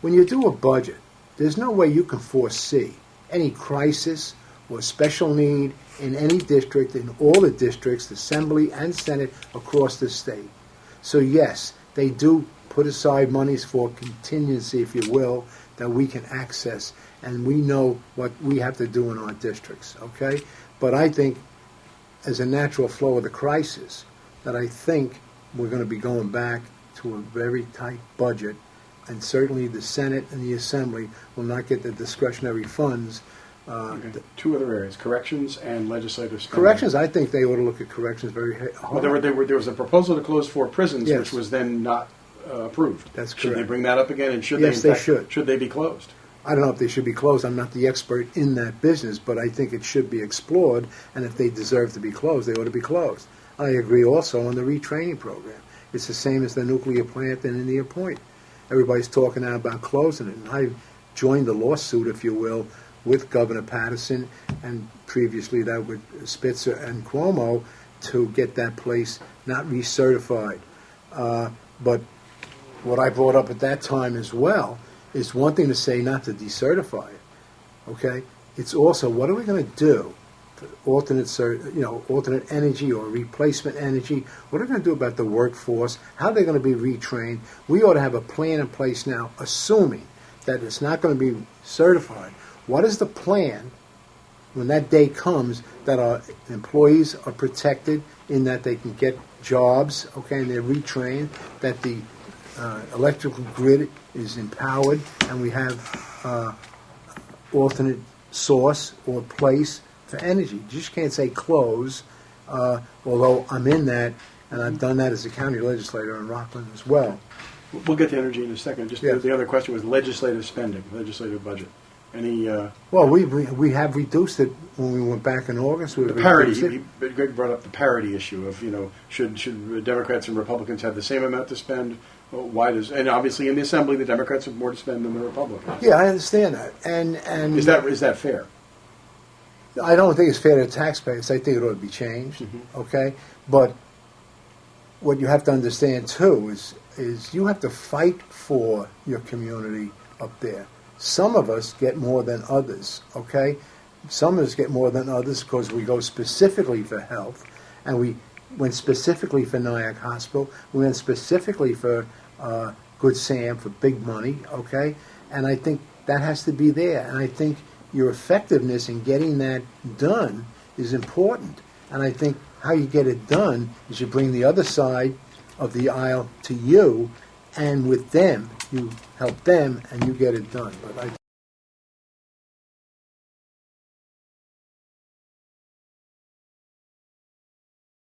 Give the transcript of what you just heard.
when you do a budget, there's no way you can foresee any crisis or special need in any district, in all the districts, Assembly and Senate across the state. So yes, they do put aside monies for contingency, if you will, that we can access, and we know what we have to do in our districts, okay? But I think, as a natural flow of the crisis, that I think we're going to be going back to a very tight budget, and certainly the Senate and the Assembly will not get the discretionary funds. Okay. Two other areas, corrections and legislative spending. Corrections, I think they ought to look at corrections very hard. Well, there was a proposal to close 4 prisons, Yes. which was then not approved. That's correct. Should they bring that up again, and should Yes, they, they should. Should they be closed? I don't know if they should be closed. I'm not the expert in that business, but I think it should be explored, and if they deserve to be closed, they ought to be closed. I agree also on the retraining program. It's the same as the nuclear plant in Indian Point. Everybody's talking now about closing it, and I joined the lawsuit, if you will, with Governor Patterson, and previously that with Spitzer and Cuomo, to get that place not recertified. But what I brought up at that time as well is one thing to say not to decertify it, okay? It's also, what are we going to do for alternate energy or replacement energy? What are we going to do about the workforce? How are they going to be retrained? We ought to have a plan in place now, assuming that it's not going to be certified. What is the plan when that day comes that our employees are protected in that they can get jobs, okay, and they're retrained, that the electrical grid is empowered, and we have alternate source or place for energy? You just can't say close, although I'm in that, and I've done that as a county legislator in Rockland as well. We'll get to energy in a second. Just Yes. the other question was legislative spending, legislative budget. Any Well, we have reduced it when we went back in August. the parity? Greg brought up the parity issue of should Democrats and Republicans have the same amount to spend? Why does, and obviously in the Assembly the Democrats have more to spend than the Republicans. Yeah, I understand that, and Is that fair? I don't think it's fair to taxpayers. I think it ought to be changed. Mm-hmm. Okay, but what you have to understand too is you have to fight for your community up there. Some of us get more than others. Okay, some of us get more than others because we go specifically for health, and we went specifically for Nyack Hospital. We went specifically for Good Sam for big money. Okay, and I think that has to be there. And I think your effectiveness in getting that done is important. And I think how you get it done is you bring the other side of the aisle to you, and with them, you help them, and you get it done. But